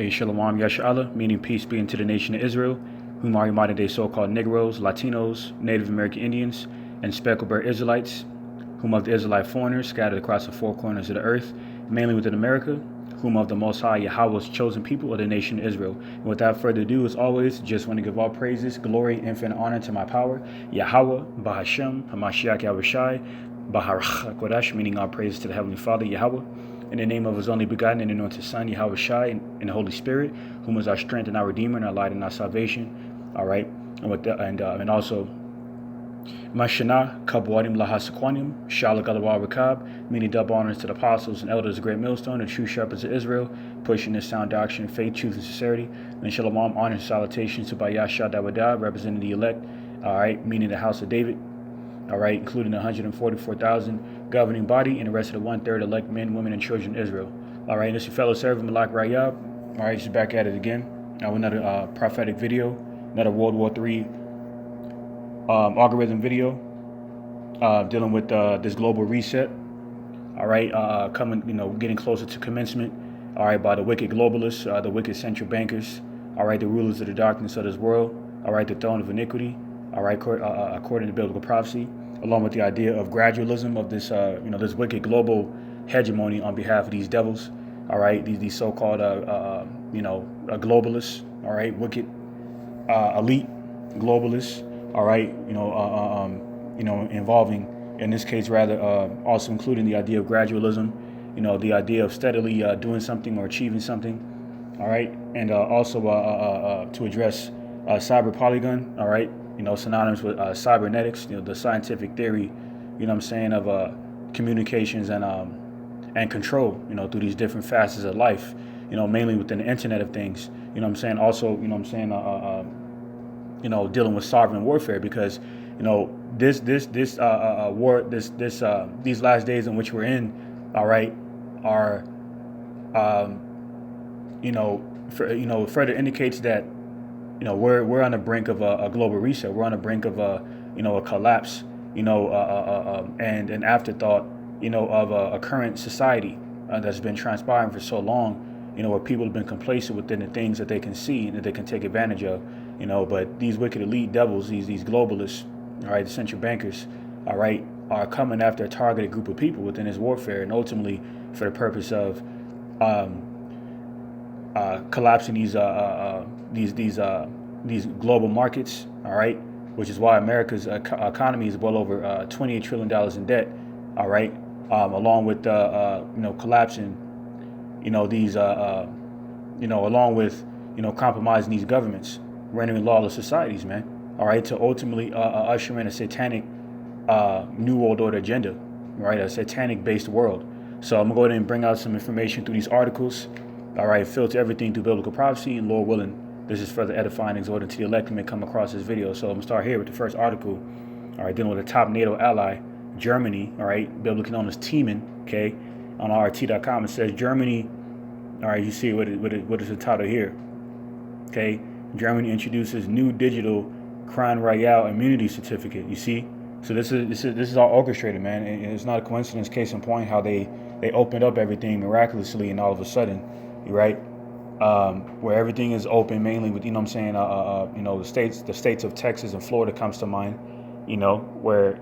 A shalawam yashala, meaning peace be unto the nation of Israel, whom are your modern day so-called negroes, Latinos, Native American Indians, and speckled-bird Israelites, whom of the Israelite foreigners scattered across the four corners of the earth, mainly within America, whom of the Most High Yahawah's chosen people of the nation of Israel. And without further ado, as always, just want to give all praises, glory, infinite honor to my power, YAHAWAH BAHASHAM YAHAWASHI, barak, meaning all praises to the Heavenly Father, Yahawah, in the name of His only begotten and anointed Son, YAHAWASHI, and the Holy Spirit, whom is our strength and our Redeemer and our light and our salvation. All right, and with that, and also Mashana Kabwadim Lahasakwanim, Shalagalawa Rakab, meaning double honors to the apostles and elders of Great Millstone, and true shepherds of Israel, pushing this sound doctrine, faith, truth, and sincerity. And Shalom, honor and salutations to Bayasha Dawadah, representing the elect, all right, meaning the house of David, all right, including the 144,000 governing body and the rest of the 1/3 elect men, women, and children of Israel. All right, this is your fellow servant Malak Rayab. All right, just back at it again. Now another prophetic video, another World War III algorithm video dealing with this global reset. All right, coming, getting closer to commencement. All right, by the wicked globalists, the wicked central bankers. All right, the rulers of the darkness of this world. All right, the throne of iniquity. All right, according to biblical prophecy, along with the idea of gradualism of this, this wicked global hegemony on behalf of these devils. All right, these so-called, globalists. All right, wicked elite globalists. All right, involving, in this case, rather, also including the idea of gradualism, the idea of steadily doing something or achieving something. All right, and also to address cyber Polygon. All right, synonymous with cybernetics, the scientific theory, of communications and control, through these different facets of life, mainly within the Internet of Things. Also, dealing with sovereign warfare, because these last days in which we're in, all right, are further indicates that we're on the brink of a global reset. We're on the brink of a collapse, and an afterthought, of a current society that's been transpiring for so long, where people have been complacent within the things that they can see and that they can take advantage of. But these wicked elite devils, these globalists, all right, the central bankers, all right, are coming after a targeted group of people within this warfare, and ultimately for the purpose of collapsing these global markets, all right, which is why America's economy is well over $28 trillion in debt, all right, along with collapsing, these along with compromising these governments, rendering lawless societies, man. All right, to ultimately usher in a satanic new world order agenda, right? A satanic-based world. So I'm gonna go ahead and bring out some information through these articles. All right, filter everything through biblical prophecy, and Lord willing, this is further edifying and exhorting to the elect who may come across this video. So I'm gonna start here with the first article. All right, dealing with the top NATO ally, Germany. All right, biblically known as Teeman. Okay, on RT.com it says Germany. All right, you see what is the title here? Okay. Germany introduces new digital Crown Royal immunity certificate. You see, so this is all orchestrated, man. And it's not a coincidence. Case in point, how they opened up everything miraculously, and all of a sudden, right, where everything is open, mainly with the states of Texas and Florida comes to mind. Where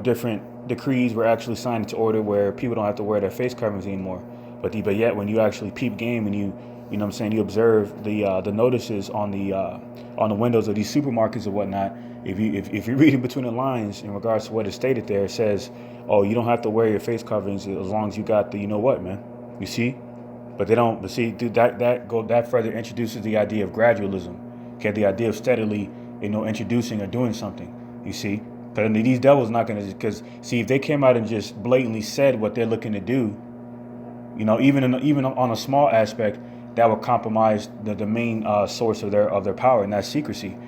different decrees were actually signed into order, where people don't have to wear their face coverings anymore. But yet, when you actually peep game and you you observe the notices on the windows of these supermarkets or whatnot. If you're reading between the lines in regards to what is stated there, it says, oh, you don't have to wear your face coverings as long as you got the man. You see? But they don't. But see, dude, that further introduces the idea of gradualism. Okay, the idea of steadily, introducing or doing something. You see? But these devils not gonna, because see, if they came out and just blatantly said what they're looking to do, even on a small aspect, that would compromise the main source of their power, and that's secrecy.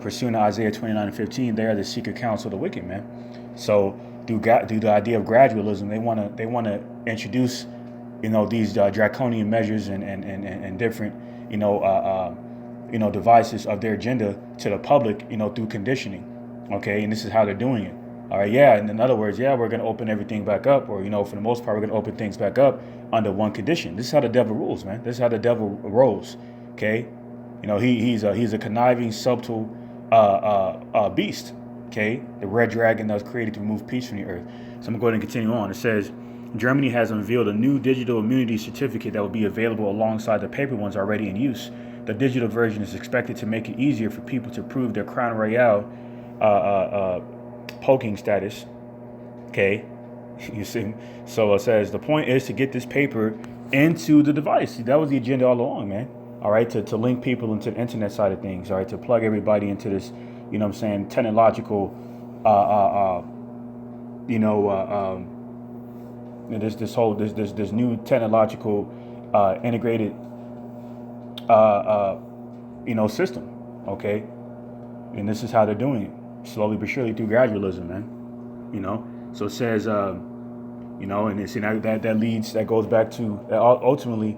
Pursuing Isaiah 29:15, they are the secret counsel of the wicked, man. So through the idea of gradualism, they want to introduce, these draconian measures and different, devices of their agenda to the public, through conditioning. Okay, and this is how they're doing it. All right, yeah, and in other words, yeah, we're going to open everything back up, or, for the most part, we're going to open things back up under one condition. This is how the devil rules, man. This is how the devil rolls, okay? He's a conniving, subtle beast, okay? The red dragon that was created to remove peace from the earth. So I'm going to go ahead and continue on. It says, Germany has unveiled a new digital immunity certificate that will be available alongside the paper ones already in use. The digital version is expected to make it easier for people to prove their Crown Royale poking status. Okay, you see. So it says the point is to get this paper into the device. That was the agenda all along, man. All right, to link people into the internet side of things. All right, to plug everybody into this, technological, this new technological integrated system. Okay, and this is how they're doing it, slowly but surely through gradualism, man. So it says, and it's, that goes back to ultimately,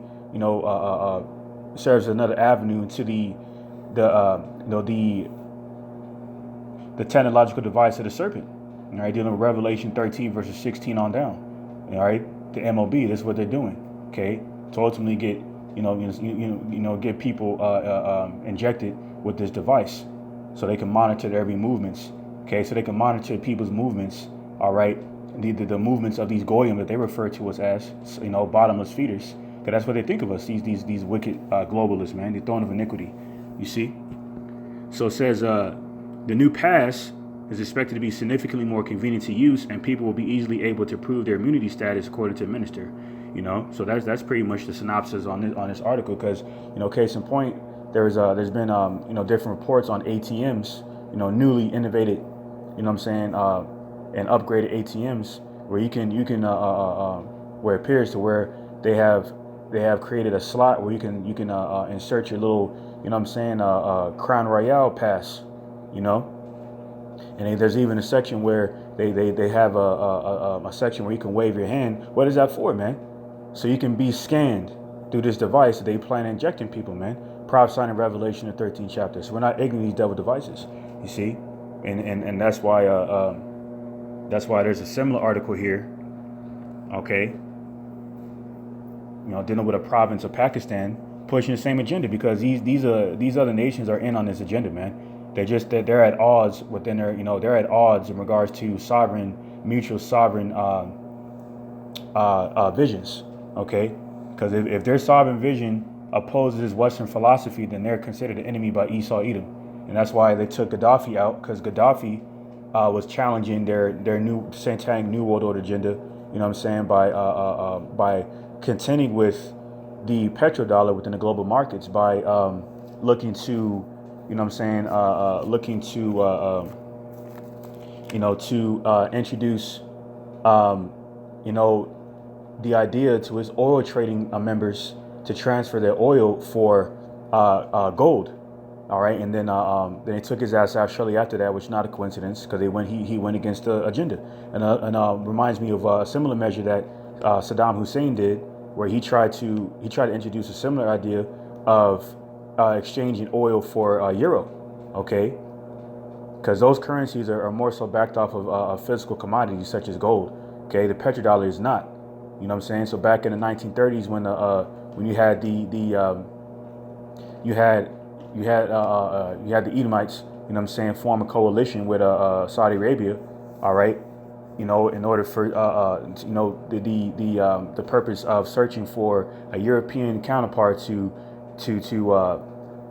serves as another avenue into the technological device of the serpent. All right, dealing with Revelation 13 verses 16 on down. All right, the MOB. This is what they're doing. Okay, to ultimately get get people injected with this device, so they can monitor their every movements. Okay, so they can monitor people's movements. All right, the movements of these goyim that they refer to us as, bottomless feeders. Because that's what they think of us. These wicked globalists, man. The throne of iniquity. You see. So it says the new pass is expected to be significantly more convenient to use, and people will be easily able to prove their immunity status according to the minister. So that's pretty much the synopsis on this article. Because case in point, there's been different reports on ATMs, newly innovated, and upgraded ATMs where you can where it appears to where they have created a slot where you can insert your little Crown Royale pass, and there's even a section where they have a section where you can wave your hand. What is that for, man? So you can be scanned through this device that they plan on injecting people, man. Prophesying in Revelation, the 13th chapter. So we're not ignorant of these devil devices, you see, and that's why there's a similar article here. Okay, dealing with a province of Pakistan pushing the same agenda, because these other nations are in on this agenda, man. They're at odds within their, they're at odds in regards to mutual sovereign visions. Okay, because if their sovereign vision opposes Western philosophy, then they're considered an enemy by Esau, Edom, and that's why they took Gaddafi out, because Gaddafi was challenging their new satanic new world order agenda. By contending with the petrodollar within the global markets, by looking to introduce the idea to his oil trading members to transfer their oil for gold. All right, and then he took his ass out shortly after that, which is not a coincidence, because he went against the agenda, and reminds me of a similar measure that Saddam Hussein did, where he tried to introduce a similar idea of exchanging oil for euro. Okay, because those currencies are more so backed off of physical commodities such as gold. Okay, the petrodollar is not. So back in the 1930s, when you had the Edomites, form a coalition with Saudi Arabia, all right, in order for the purpose of searching for a European counterpart to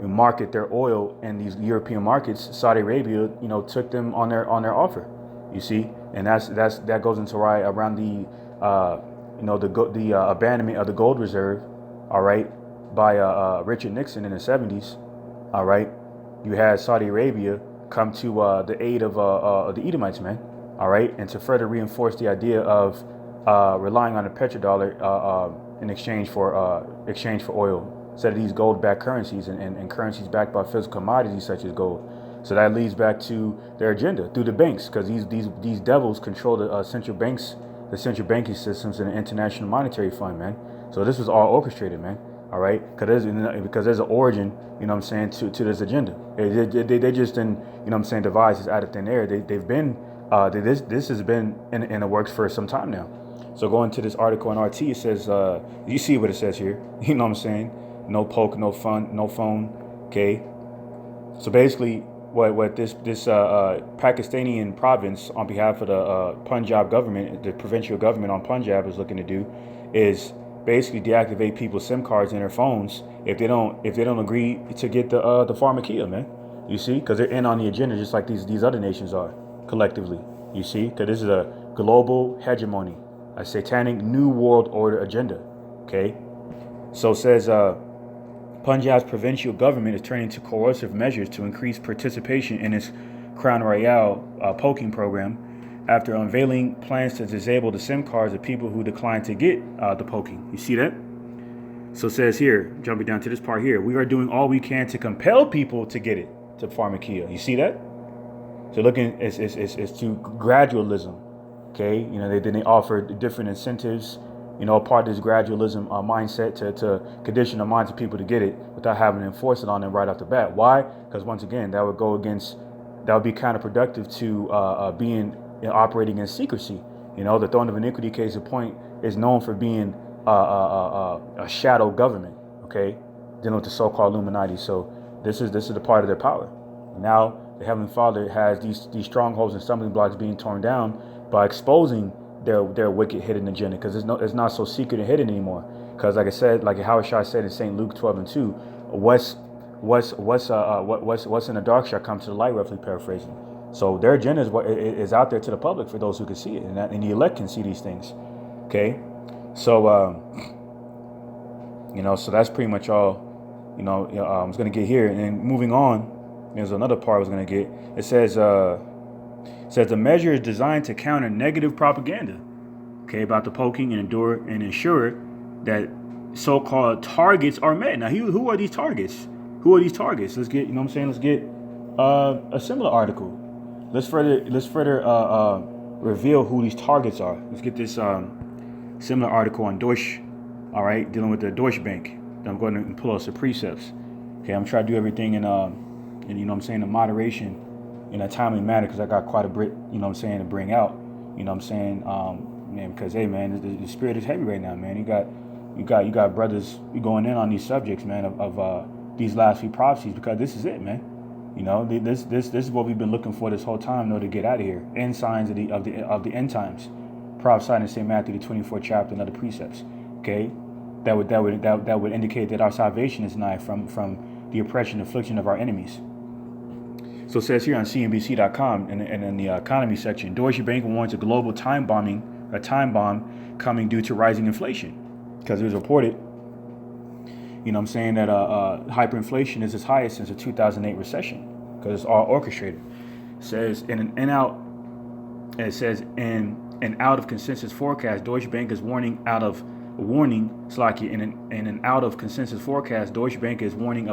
market their oil in these European markets. Saudi Arabia, took them on their offer, you see, and that goes into right around the abandonment of the gold reserve, all right, by Richard Nixon in the 70s. All right, you had Saudi Arabia come to the aid of the Edomites, man. All right, and to further reinforce the idea of relying on the petrodollar in exchange for oil, instead of these gold-backed currencies and currencies backed by physical commodities such as gold. So that leads back to their agenda through the banks, because these devils control the central banks, the central banking systems, and the International Monetary Fund, man. So this was all orchestrated, man. All right, because there's an origin, to this agenda. They just didn't, devise this out of thin air. They've been This has been in the works for some time now. So going to this article on RT, it says, you see what it says here. You know what I'm saying? No poke, no fun, no phone. Okay. So basically, what this Pakistani province on behalf of the Punjab government, the provincial government on Punjab, is looking to do is basically deactivate people's SIM cards in their phones if they don't agree to get the pharmakia, man. You see, because they're in on the agenda just like these other nations are collectively. You see, because this is a global hegemony, a satanic new world order agenda. Okay, so it says Punjab's provincial government is turning to coercive measures to increase participation in its Crown Royal poking program after unveiling plans to disable the SIM cards of people who decline to get the poking. You see that? So it says here, jumping down to this part here, we are doing all we can to compel people to get it, to pharmakia. You see that? So looking, it's to gradualism. Okay, you know, they offer different incentives, you know, part of this gradualism mindset to condition the minds of people to get it without having to enforce it on them right off the bat. Why? Because once again, that would be counterproductive to being operating in secrecy. You know, the throne of iniquity case in point is known for being a shadow government. Okay, dealing with the so-called Illuminati. So this is the part of their power. Now the Heavenly Father has these strongholds and stumbling blocks being torn down by exposing their wicked hidden agenda, because it's not so secret and hidden anymore. Because like I said, like YAHAWAH said in St. Luke 12:2, what's in the dark shall come to the light, roughly paraphrasing. So their agenda is out there to the public for those who can see it, and the elect can see these things. Okay, so you know, so that's pretty much all. You know, I was gonna get here, and then moving on, there's another part I was gonna get. It says the measure is designed to counter negative propaganda, okay, about the poking and ensure that so-called targets are met. Now, who are these targets? Who are these targets? Let's get, you know what I'm saying? Let's get a similar article. Let's further reveal who these targets are. Let's get this similar article on Deutsche, all right, dealing with the Deutsche Bank. I'm going to pull out some precepts. Okay, I'm trying to do everything in you know what I'm saying, in moderation, in a timely manner, because I got quite a bit, you know what I'm saying, to bring out. You know what I'm saying, man, because hey, man, the spirit is heavy right now, man. You got brothers going in on these subjects, man, of these last few prophecies, because this is it, man. You know, this is what we've been looking for this whole time, to get out of here. End signs of the end times, prophesied in St. Matthew the 24th chapter and other precepts. Okay, that would indicate that our salvation is nigh from the oppression and affliction of our enemies. So it says here on CNBC.com and in the economy section, Deutsche Bank warns a global time bomb coming due to rising inflation, because it was reported, you know what I'm saying, that hyperinflation is its highest since the 2008 recession, because it's all orchestrated. It says in an out of consensus forecast, Deutsche Bank is warning of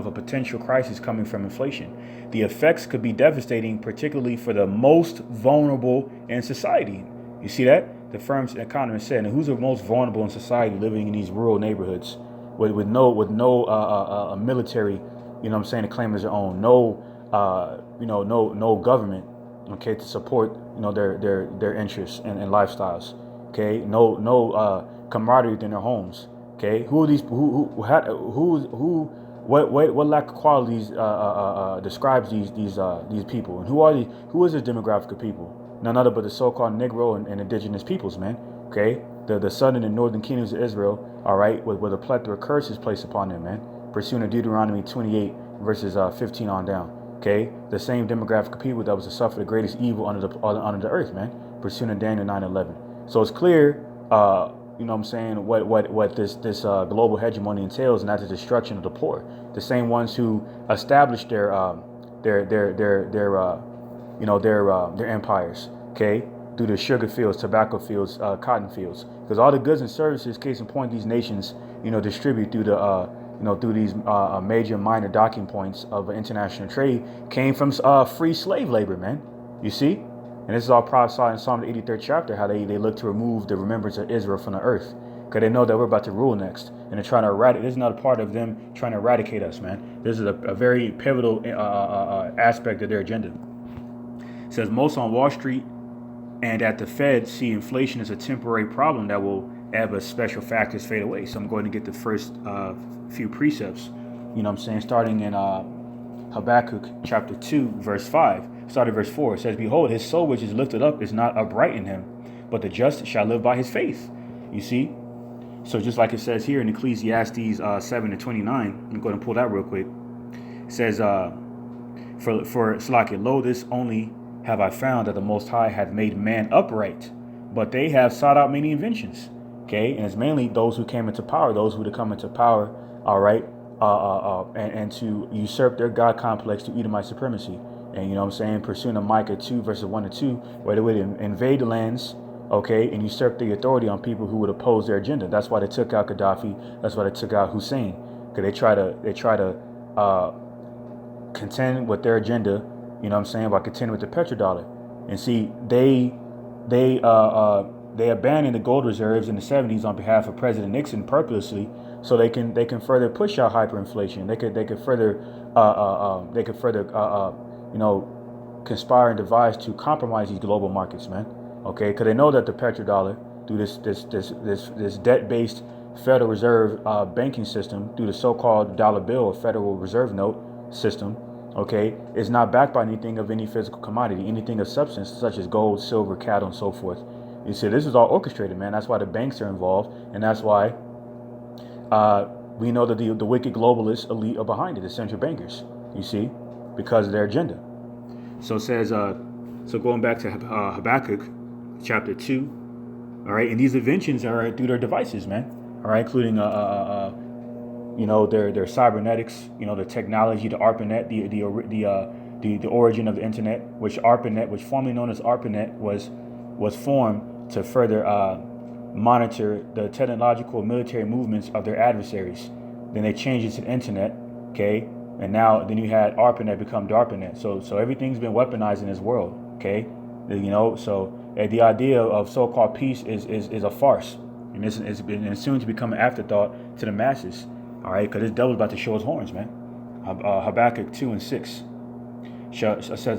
a potential crisis coming from inflation. The effects could be devastating, particularly for the most vulnerable in society. You see that? The firm's economist said. And who's the most vulnerable in society living in these rural neighborhoods with no military, you know what I'm saying, to claim as their own, no government, okay, to support, you know, their interests and lifestyles, okay, no camaraderie within their homes, okay. Who are these? What lack of qualities describes these people, and who is this demographic of people? None other but the so-called Negro and indigenous peoples, man. Okay, the southern and northern kingdoms of Israel, all right, with a plethora of curses placed upon them, man, pursuing Deuteronomy 28 verses 15 on down. Okay, the same demographic of people that was to suffer the greatest evil under the earth, man, pursuing Daniel 9:11. So it's clear, you know what I'm saying, what this global hegemony entails, and that's the destruction of the poor, the same ones who established their empires, okay, through the sugar fields, tobacco fields, cotton fields, because all the goods and services, case in point, these nations, you know, distribute through through these major minor docking points of international trade, came from free slave labor, man. You see? And this is all prophesied in Psalm the 83rd chapter, how they look to remove the remembrance of Israel from the earth, because they know that we're about to rule next, and they're trying to eradicate. This is not a part of them trying to eradicate us, man. This is a very pivotal aspect of their agenda. It says most on Wall Street and that the Fed see inflation as a temporary problem that will ebb as special factors fade away. So I'm going to get the first few precepts, you know what I'm saying, starting in Habakkuk chapter 2, verse 5. Starting verse 4, it says, Behold, his soul which is lifted up is not upright in him, but the just shall live by his faith. You see? So just like it says here in Ecclesiastes 7:29, I'm going to pull that real quick. It says, for Slakia, lo, this only have I found, that the Most High hath made man upright, but they have sought out many inventions. Okay, and it's mainly those who came into power, those who to come into power, all right, and to usurp their God complex to Edomite supremacy. And you know what I'm saying, pursuing a Micah 2 verses 1 and 2, where they would invade the lands, okay, and usurp the authority on people who would oppose their agenda. That's why they took out Gaddafi. That's why they took out Hussein, because they try to contend with their agenda. You know what I'm saying, by contending with the petrodollar. And see, they abandoned the gold reserves in the 70s on behalf of President Nixon purposely, so they can further push out hyperinflation. They could further you know, conspire and devise to compromise these global markets, man. Okay, because they know that the petrodollar, through this debt-based Federal Reserve banking system, through the so-called dollar bill or Federal Reserve note system, okay, is not backed by anything of any physical commodity, anything of substance such as gold, silver, cattle, and so forth. You see, this is all orchestrated, man. That's why the banks are involved, and that's why we know that the wicked globalist elite are behind it, the central bankers. You see, because of their agenda. So it says, so going back to Habakkuk chapter 2, all right, and these inventions are through their devices, man, all right, including you know, their cybernetics, you know, the technology, the ARPANET, the origin of the internet, which ARPANET, which formerly known as ARPANET, was formed to further monitor the technological military movements of their adversaries. Then they changed it to the internet, okay, and now then you had ARPANET become DARPANET. So everything's been weaponized in this world, okay, you know. So the idea of so-called peace is a farce, and it's soon to become an afterthought to the masses. All right, because this devil's about to show his horns, man. Habakkuk 2 and 6 says,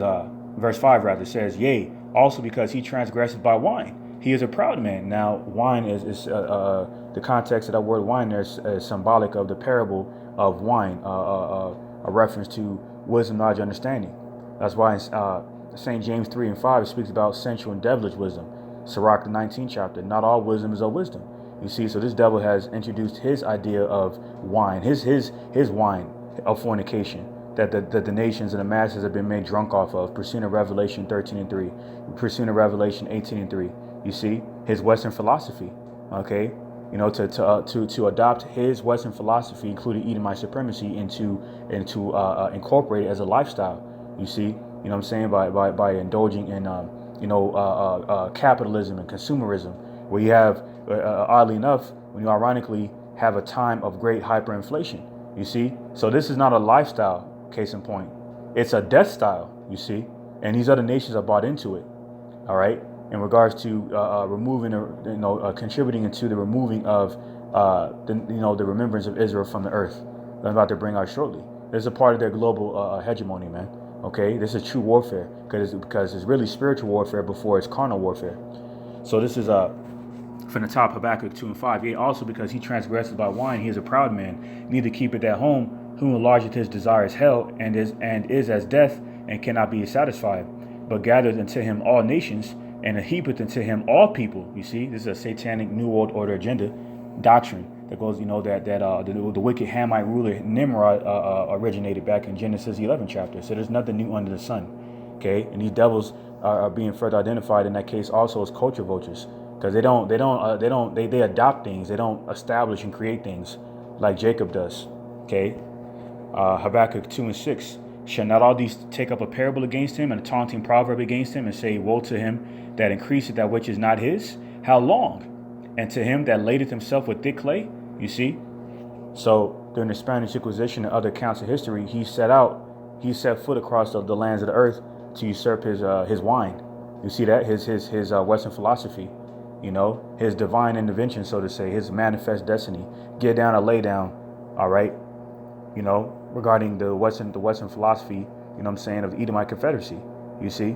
verse 5 rather, says, Yea, also because he transgressed by wine, he is a proud man. Now, wine is the context of that word wine there is symbolic of the parable of wine, a reference to wisdom, knowledge, understanding. That's why St. James 3 and 5 speaks about sensual and devilish wisdom. Sirach, the 19th chapter, not all wisdom is of wisdom. You see, so this devil has introduced his idea of wine, his wine of fornication, that the nations and the masses have been made drunk off of, pursuing Revelation 13 and 3, pursuing Revelation 18 and 3. You see, his Western philosophy, okay, you know, to adopt his Western philosophy, including Edomite supremacy, and to incorporate it as a lifestyle. You see, you know what I'm saying, by indulging in you know, capitalism and consumerism, where you have oddly enough, when you ironically have a time of great hyperinflation. You see, so this is not a lifestyle. Case in point, it's a death style. You see, and these other nations are bought into it. All right, in regards to removing, you know, contributing into the removing of the remembrance of Israel from the earth. That I'm about to bring out shortly. This is a part of their global hegemony, man. Okay, this is true warfare because it's really spiritual warfare before it's carnal warfare. So this is from the top, Habakkuk 2 and 5. Yea, also because he transgresses by wine, he is a proud man, neither keepeth at home, whom enlargeth his desire is hell, and is as death, and cannot be satisfied, but gathered unto him all nations, and heapeth unto him all people. You see, this is a satanic New World Order agenda doctrine that goes, you know, that the wicked Hamite ruler Nimrod originated back in Genesis 11 chapter. So there's nothing new under the sun. Okay, and these devils are being further identified in that case also as culture vultures, because they adopt things, they don't establish and create things like Jacob does. Okay, Habakkuk 2 and 6. Shall not all these take up a parable against him and a taunting proverb against him, and say, Woe to him that increaseth that which is not his? How long? And to him that ladeth himself with thick clay? You see? So during the Spanish Inquisition and other accounts of history, he set foot across the lands of the earth to usurp his wine. You see that? His Western philosophy, you know, his divine intervention, so to say, his manifest destiny. Get down or lay down, all right? You know, regarding the Western philosophy, you know what I'm saying, of the Edomite Confederacy, you see?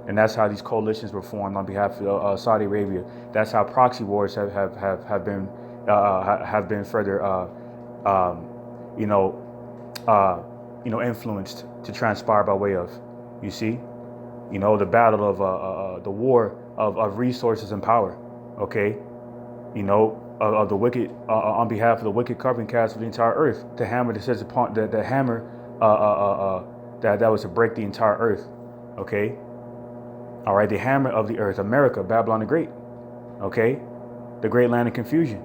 And that's how these coalitions were formed on behalf of Saudi Arabia. That's how proxy wars have been further, you know, influenced to transpire by way of, you see, the battle of the war of resources and power. Okay, of the wicked on behalf of the wicked carbon cast of the entire earth. The hammer that sits upon the hammer that was to break the entire earth. Okay. All right, the hammer of the earth, America, Babylon the Great. Okay, the great land of confusion.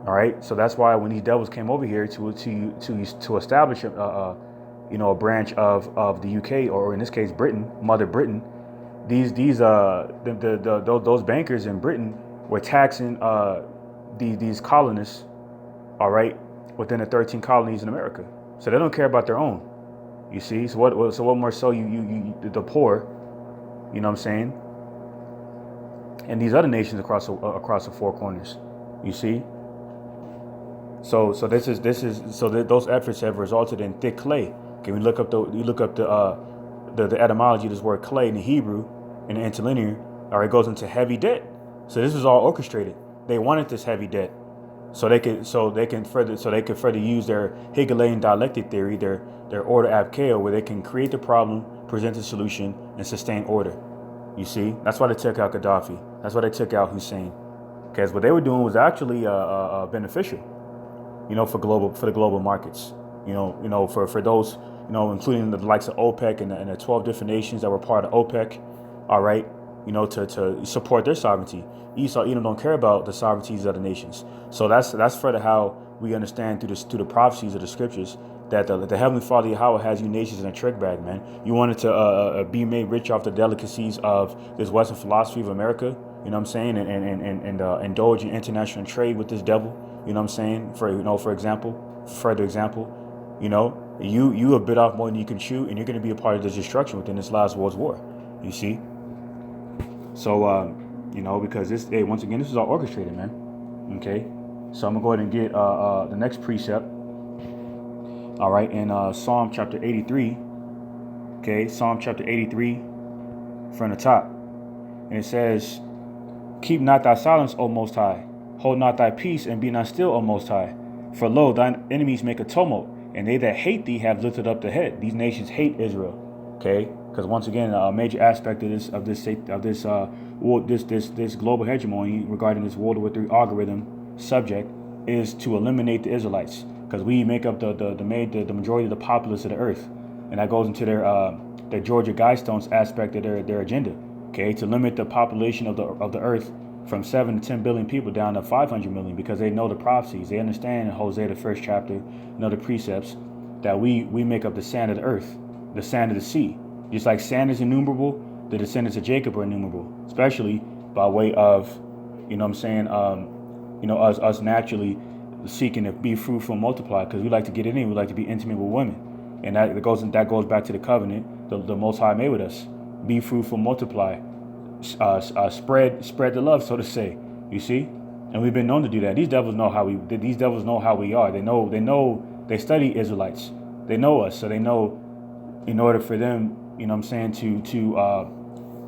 All right, so that's why when these devils came over here to establish a branch of the UK, or in this case Britain, Mother Britain, those bankers in Britain were taxing these colonists, all right, within the 13 colonies in America. So they don't care about their own. You see, so what more so you the poor. You know what I'm saying? And these other nations across the four corners, you see. So those efforts have resulted in thick clay. Okay, we look up the etymology of this word clay in the Hebrew, in the interlinear. All right, it goes into heavy debt. So this is all orchestrated. They wanted this heavy debt, so they could further use their Hegelian dialectic theory, their order abkeo, where they can create the problem, present the solution, and sustain order. You see, that's why they took out Gaddafi. That's why they took out Hussein, because what they were doing was actually beneficial, for the global markets. For those, including the likes of OPEC and the 12 different nations that were part of OPEC. All right, to support their sovereignty. Esau, Edom don't care about the sovereignties of the nations. So that's further how we understand through the prophecies of the scriptures that the Heavenly Father Yahawah has you nations in a trick bag, man. You wanted to be made rich off the delicacies of this Western philosophy of America, you know what I'm saying, and indulge in international trade with this devil, you know what I'm saying. For example, further example, you have bit off more than you can chew, and you're going to be a part of this destruction within this last world's war. You see. So because once again, this is all orchestrated, man. Okay, so I'm gonna go ahead and get the next precept. All right, in Psalm chapter 83. Okay, Psalm chapter 83 from the top. And it says, "Keep not thy silence, O Most High. Hold not thy peace, and be not still, O Most High. For lo, thine enemies make a tumult, and they that hate thee have lifted up the head." These nations hate Israel. Okay, because once again, a major aspect of this global hegemony regarding this World War III algorithm subject is to eliminate the Israelites, because we make up the majority of the populace of the earth, and that goes into their Georgia Guidestones aspect of their agenda. Okay, to limit the population of the earth from 7 to 10 billion people down to 500 million, because they know the prophecies. They understand in Hosea the first chapter, the precepts, that we make up the sand of the earth, the sand of the sea. Just like sand is innumerable, the descendants of Jacob are innumerable, especially by way of, us naturally seeking to be fruitful and multiply, because we like to get it in. We like to be intimate with women, and that goes back to the covenant the Most High made with us. Be fruitful, multiply, spread the love, so to say. You see, and we've been known to do that. These devils know how we are. They study Israelites. They know us, so they know in order for them,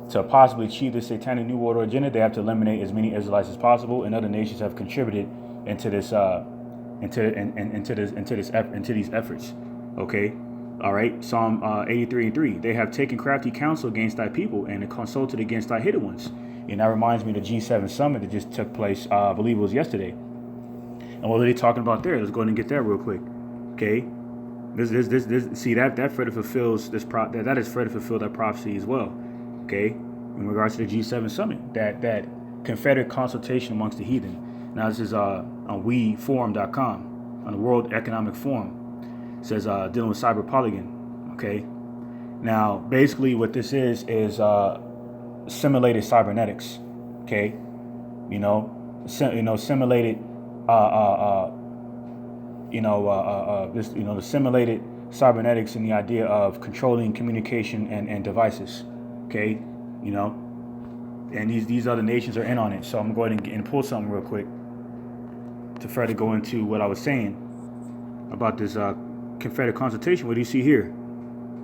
to possibly achieve this satanic new world agenda, they have to eliminate as many Israelites as possible, and other nations have contributed into these efforts. Okay, all right. Psalm 83:3. They have taken crafty counsel against thy people, and consulted against thy hidden ones. And that reminds me of the G7 summit that just took place. I believe it was yesterday. And what are they talking about there? Let's go ahead and get that real quick. Okay. That further fulfills that is further fulfilled that prophecy as well. Okay, in regards to the G7 summit, that Confederate consultation amongst the heathen. Now this is on WWIII.com, on the World Economic Forum. It says dealing with cyber Polygon. Okay, now basically what this is simulated cybernetics. Okay, simulated the simulated cybernetics and the idea of controlling communication and devices. Okay, and these other nations are in on it. So I'm going to go ahead and pull something real quick to further go into what I was saying about this Confederate consultation. What do you see here?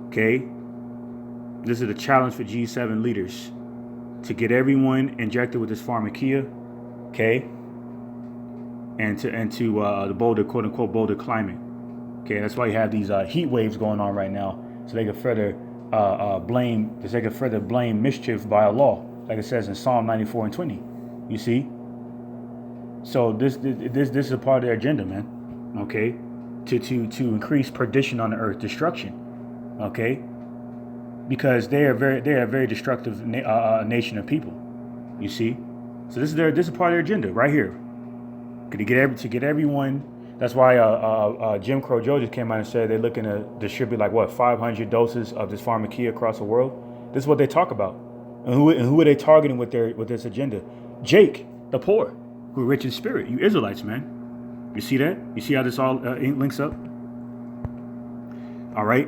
Okay, This is the challenge for G7 leaders to get everyone injected with this pharmakia, okay, and to the bolder, quote unquote, bolder climate. Okay, that's why you have these heat waves going on right now, so they can further blame mischief by Allah, like it says in Psalm 94 and 20. You see, so this is a part of their agenda, man. Okay, to increase perdition on the earth, destruction. Okay, because they are a very destructive nation of people. You see, so this is a part of their agenda right here. To get everyone. That's why Jim Crow Joe just came out and said they're looking to distribute 500 doses of this pharmakia across the world. This is what they talk about, and who are they targeting with this agenda? Jake, the poor, who are rich in spirit. You Israelites, man. You see that? You see how this all links up? All right.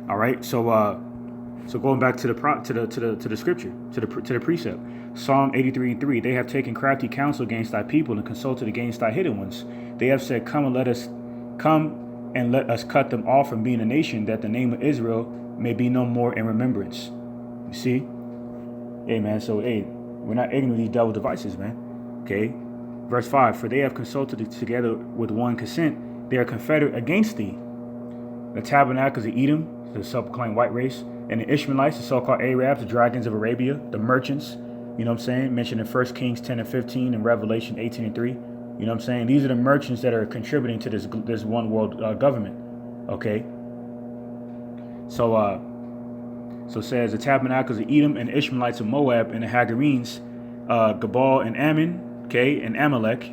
All right. So going back to the scripture, to the precept, Psalm 83:3. They have taken crafty counsel against thy people and consulted against thy hidden ones. They have said, come and let us cut them off from being a nation, that the name of Israel may be no more in remembrance. You see? Hey, man. So, hey, we're not ignorant of these devil devices, man. Okay. Verse 5. For they have consulted together with one consent. They are confederate against thee. The tabernacles of Edom, the self-proclaimed white race, and the Ishmaelites, the so-called Arabs, the dragons of Arabia, the merchants, you know what I'm saying, mentioned in 1 Kings 10 and 15 and Revelation 18 and 3. You know what I'm saying? These are the merchants that are contributing to this one world government. Okay. So it says the tabernacles of Edom and the Ishmaelites of Moab and the Hagarenes, Gabal and Ammon, okay, and Amalek,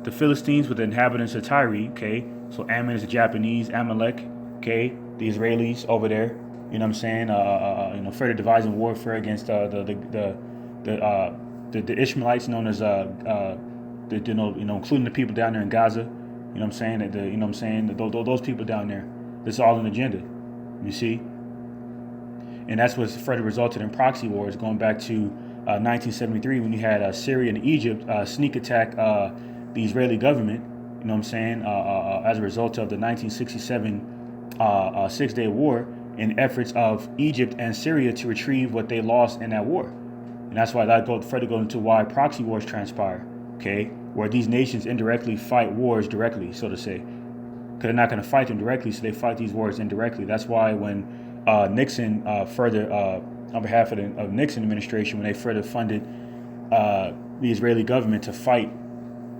the Philistines with the inhabitants of Tyre, okay. So Ammon is the Japanese, Amalek, okay, the Israelis over there. You know what I'm saying? Further devising warfare against the Ishmaelites, known as including the people down there in Gaza. You know what I'm saying? Those people down there. This is all an agenda. You see, and that's what further resulted in proxy wars, going back to 1973 when you had Syria and Egypt sneak attack the Israeli government. You know what I'm saying? As a result of the 1967 Six-Day War, in efforts of Egypt and Syria to retrieve what they lost in that war. And that's why that further goes into why proxy wars transpire, okay, where these nations indirectly fight wars directly, so to say, because they're not going to fight them directly, so they fight these wars indirectly. That's why when Nixon further, on behalf of Nixon administration, when they further funded the Israeli government to fight,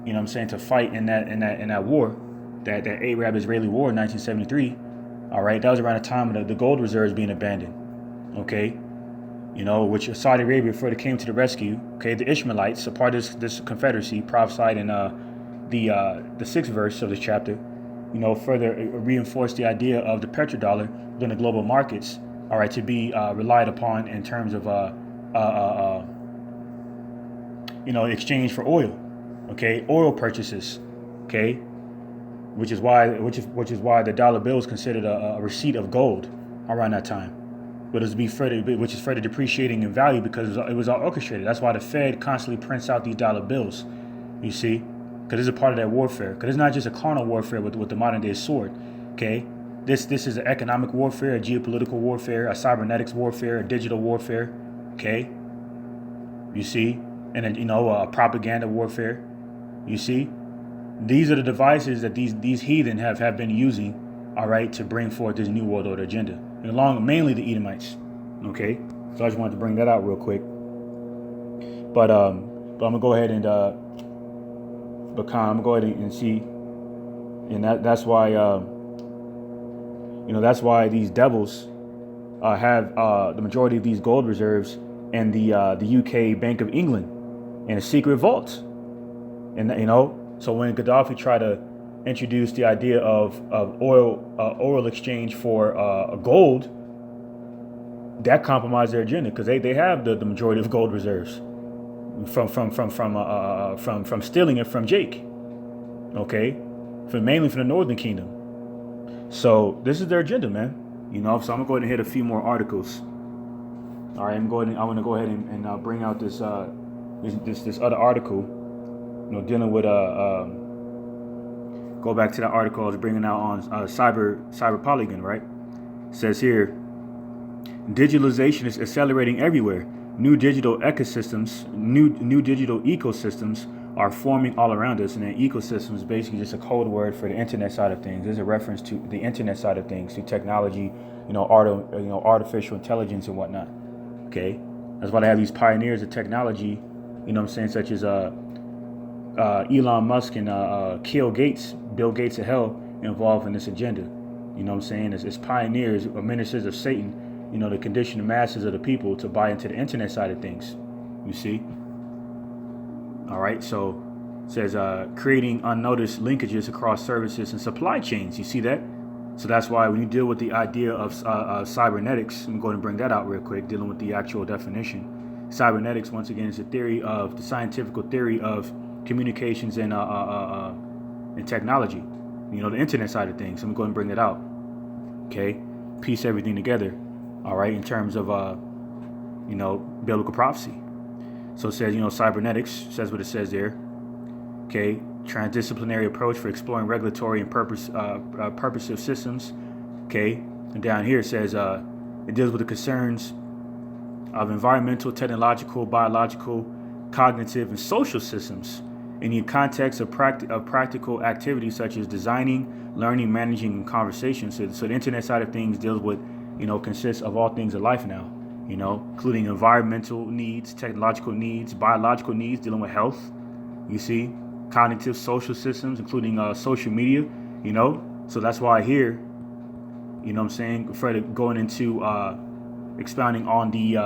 you know what I'm saying, to fight in that war, that Arab-Israeli war in 1973, all right, that was around the time of the gold reserves being abandoned, okay, you know, which Saudi Arabia further came to the rescue. Okay, the Ishmaelites, a part of this confederacy, prophesied in the 6th verse of this chapter, you know, further reinforced the idea of the petrodollar within the global markets, all right, to be relied upon in terms of exchange for oil, okay, oil purchases, okay. Which is why the dollar bill is considered a receipt of gold around that time, but which is further depreciating in value because it was all orchestrated. That's why the Fed constantly prints out these dollar bills. You see, because it's a part of that warfare. Because it's not just a carnal warfare with the modern day sword. Okay, this is an economic warfare, a geopolitical warfare, a cybernetics warfare, a digital warfare. Okay, you see, and then a propaganda warfare. You see. These are the devices that these heathen have been using, all right, to bring forth this new world order agenda, and along mainly the Edomites. Okay, so I just wanted to bring that out real quick. But I'm gonna go ahead and see, and that's why that's why these devils have the majority of these gold reserves in the UK Bank of England in a secret vault, and So when Gaddafi tried to introduce the idea of oil exchange for gold, that compromised their agenda because they have the majority of gold reserves from stealing it from Jake, okay, mainly from the Northern Kingdom. So this is their agenda, man. So I'm gonna go ahead and hit a few more articles. All right, I want to go ahead and bring out this other article. Dealing with go back to that article I was bringing out on cyber Polygon, right? It says here, digitalization is accelerating everywhere. New digital ecosystems, new digital ecosystems are forming all around us. And an ecosystem is basically just a code word for the internet side of things. There's a reference to the internet side of things, to technology, artificial intelligence and whatnot. Okay, that's why they have these pioneers of technology, such as Elon Musk and Bill Gates of hell, involved in this agenda. It's pioneers or ministers of Satan, to condition the masses of the people to buy into the internet side of things. You see? All right, so it says creating unnoticed linkages across services and supply chains. You see that? So that's why when you deal with the idea of cybernetics, I'm going to bring that out real quick, dealing with the actual definition. Cybernetics, once again, is the scientific theory of communications and technology. The internet side of things. I'm going to bring that out. Okay, piece everything together. All right, in terms of biblical prophecy. So it says, cybernetics says what it says there. Okay, transdisciplinary approach for exploring regulatory and purposive systems. Okay, and down here it says it deals with the concerns of environmental, technological, biological, cognitive, and social systems in the context of practical activities such as designing, learning, managing, and conversation. So the internet side of things deals with, consists of all things of life now, including environmental needs, technological needs, biological needs, dealing with health, you see, cognitive, social systems, including social media, So that's why here, further going into expounding on the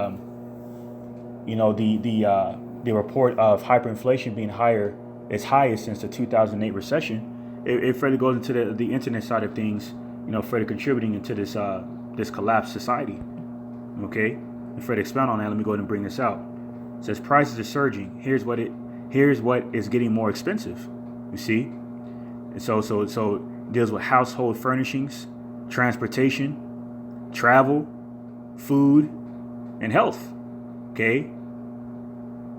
report of hyperinflation being its highest since the 2008 recession. It further goes into the internet side of things, further contributing into this collapsed society. Okay, and further expound on that, let me go ahead and bring this out. It says prices are surging. Here's what is getting more expensive. You see, and so it deals with household furnishings, transportation, travel, food, and health. Okay.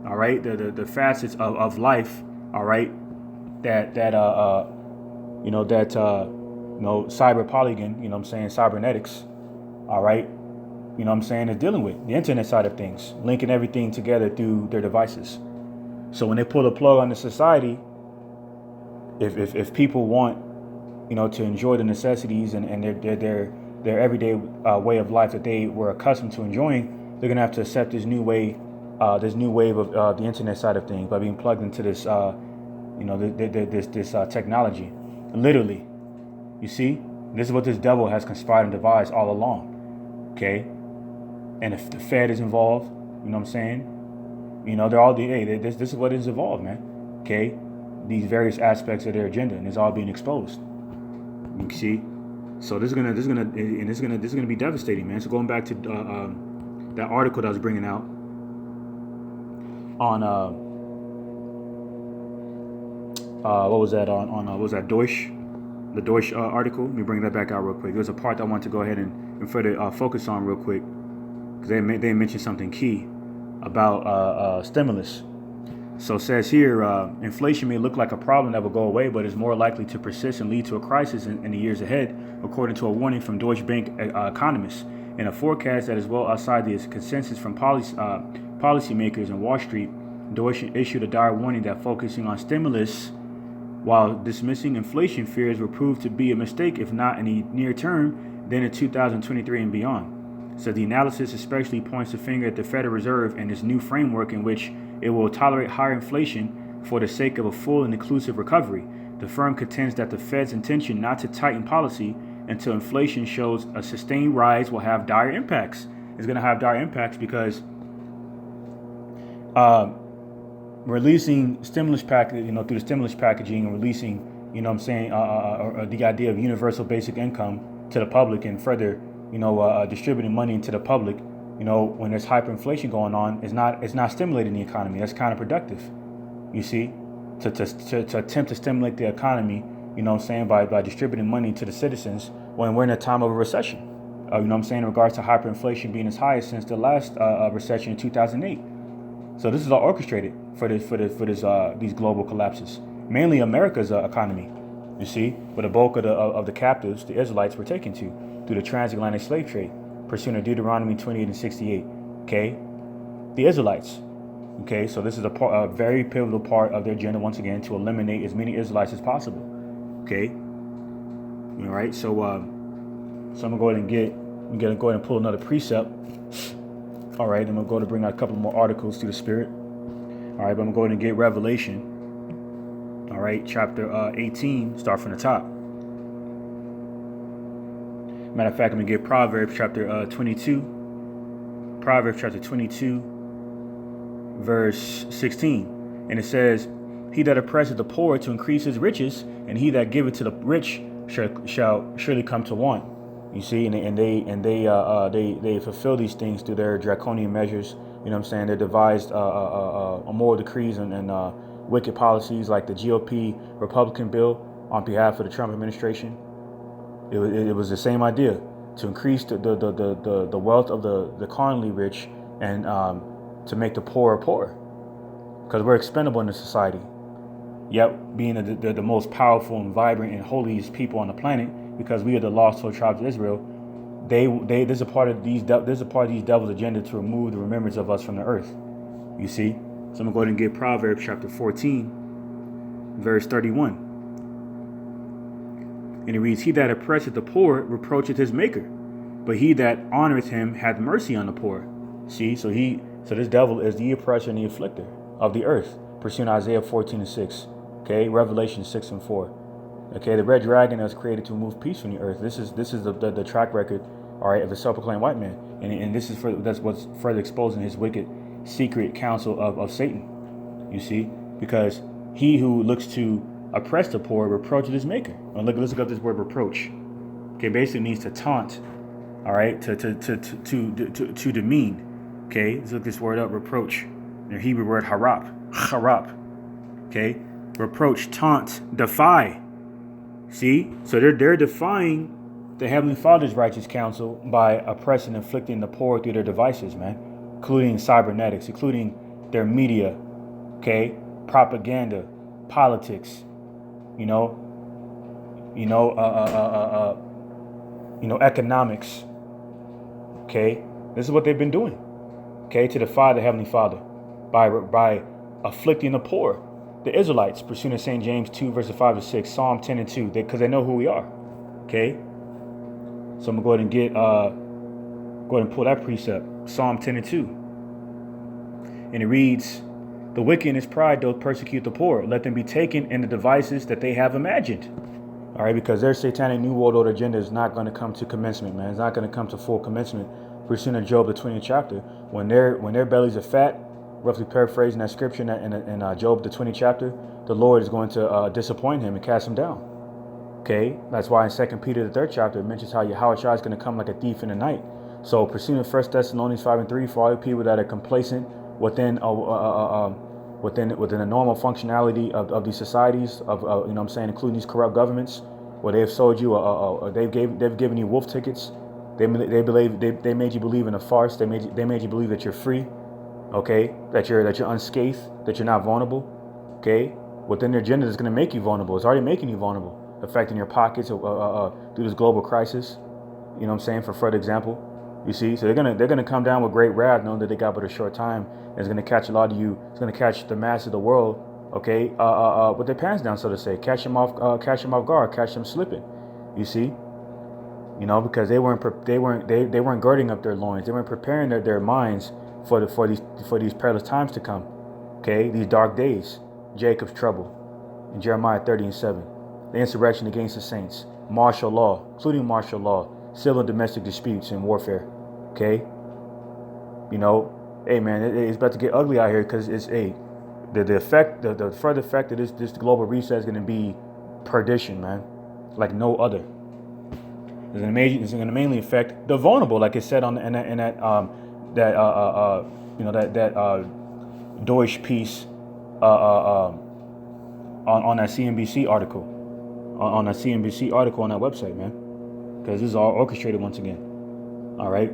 All right, the facets of life. All right, cyber Polygon, cybernetics. All right, is dealing with the internet side of things, linking everything together through their devices. So when they pull the plug on the society, if people want, to enjoy the necessities and their everyday way of life that they were accustomed to enjoying, they're gonna have to accept this new wave of the internet side of things by being plugged into this, this technology. Literally, you see, this is what this devil has conspired and devised all along. Okay, and if the Fed is involved, they're all this is what is involved, man. Okay, these various aspects of their agenda, and it's all being exposed. You see, so this is gonna be devastating, man. So going back to that article that I was bringing out on what was that what was that the Deutsch article? Let me bring that back out real quick. There's a part that I want to go ahead and further focus on real quick, because they mentioned something key about stimulus. So it says here, inflation may look like a problem that will go away, but is more likely to persist and lead to a crisis in the years ahead, according to a warning from Deutsche Bank economists. In a forecast that is well outside the consensus from policymakers in Wall Street, Deutsche issued a dire warning that focusing on stimulus while dismissing inflation fears will prove to be a mistake, if not in the near term, then in 2023 and beyond. So the analysis especially points the finger at the Federal Reserve and its new framework in which it will tolerate higher inflation for the sake of a full and inclusive recovery. The firm contends that the Fed's intention not to tighten policy until inflation shows a sustained rise will have dire impacts. It's going to have dire impacts because releasing stimulus package, through the stimulus packaging and releasing, the idea of universal basic income to the public and further, distributing money into the public, when there's hyperinflation going on, it's not stimulating the economy. That's counterproductive. You see, to attempt to stimulate the economy, by distributing money to the citizens when we're in a time of a recession. In regards to hyperinflation being as high as since the last recession in 2008. So this is all orchestrated for these global collapses. Mainly America's economy, you see, where the bulk of the captives, the Israelites, were taken to. through the transatlantic slave trade, pursuant to Deuteronomy 28 and 68. Okay, the Israelites. Okay, so this is a very pivotal part of their agenda, once again, to eliminate as many Israelites as possible. Okay, all right. So I'm gonna go ahead and go ahead and pull another precept. All right, I'm gonna go to bring out a couple more articles through the Spirit. All right, but I'm gonna go ahead and get Revelation. All right, chapter 18, start from the top. Matter of fact, I'm gonna get Proverbs chapter 22. Proverbs chapter 22, verse 16, and it says, "He that oppresseth the poor to increase his riches, and he that giveth to the rich shall surely come to want." You see, and they fulfill these things through their draconian measures. You know what I'm saying? They devised immoral decrees and wicked policies like the GOP Republican bill on behalf of the Trump administration. It was the same idea, to increase the wealth of the carnally rich and to make the poor poorer, because we're expendable in the society. Yet, being the most powerful and vibrant and holiest people on the planet, because we are the lost 12 tribes of Israel, there's a part of these devils' agenda to remove the remembrance of us from the earth. You see, so I'm gonna go ahead and get Proverbs chapter 14, verse 31. And it reads, "He that oppresseth the poor reproacheth his maker, but he that honoreth him hath mercy on the poor." See, so this devil is the oppressor and the afflicter of the earth, pursuing Isaiah 14 and 6. Okay, Revelation 6 and 4. Okay, the red dragon that was created to remove peace from the earth. This is the track record, all right, of the self-proclaimed white man, and that's what's further exposing his wicked secret counsel of Satan. You see, because he who looks to oppress the poor reproaches his maker. Well, let's look up this word reproach. Okay, basically means to taunt. All right, to demean. Okay, let's look this word up. Reproach. The Hebrew word harap. Okay, reproach, taunt, defy. See, so they're defying the Heavenly Father's righteous counsel by oppressing and afflicting the poor through their devices, man, including cybernetics, including their media. Okay, propaganda, politics. Economics. Okay, this is what they've been doing. Okay, to defy the Heavenly Father by afflicting the poor, the Israelites, pursuing St. James 2 verses 5 to 6, Psalm 10 and 2, because they know who we are. Okay, so I'm gonna go ahead and go ahead and pull that precept, Psalm 10 and 2, and it reads, "The wicked in his pride doth persecute the poor. Let them be taken in the devices that they have imagined." All right, because their satanic New World Order agenda is not going to come to commencement, man. It's not going to come to full commencement. Pursuant to Job, the 20th chapter, when their bellies are fat, roughly paraphrasing that scripture in Job, the 20th chapter, the Lord is going to disappoint him and cast him down. Okay, that's why in 2 Peter, the 3rd chapter, it mentions how YAHAWAH is going to come like a thief in the night. So pursuing 1 Thessalonians 5 and 3, for all people that are complacent within the normal functionality of these societies, including these corrupt governments, where they have sold you, they've given you wolf tickets. They made you believe in a farce. They made you believe that you're free, okay, that you're unscathed, that you're not vulnerable, okay. Within their agenda, is going to make you vulnerable. It's already making you vulnerable, affecting your pockets through this global crisis. You know what I'm saying? For further example, you see, so they're gonna come down with great wrath, knowing that they got but a short time. And it's gonna catch a lot of you. It's gonna catch the mass of the world, okay, with their pants down, so to say. Catch them off guard, catch them slipping. You see, because they weren't girding up their loins. They weren't preparing their minds for these perilous times to come. Okay, these dark days, Jacob's trouble, in Jeremiah 30 and 7, the insurrection against the saints, martial law, including martial law, civil and domestic disputes and warfare. Okay, hey man, it's about to get ugly out here, because it's the further effect of this global reset is going to be perdition, man, like no other. It's going to mainly affect the vulnerable, like it said on that Deutsch piece on that CNBC article, on that CNBC article on that website, man, because this is all orchestrated once again. All right,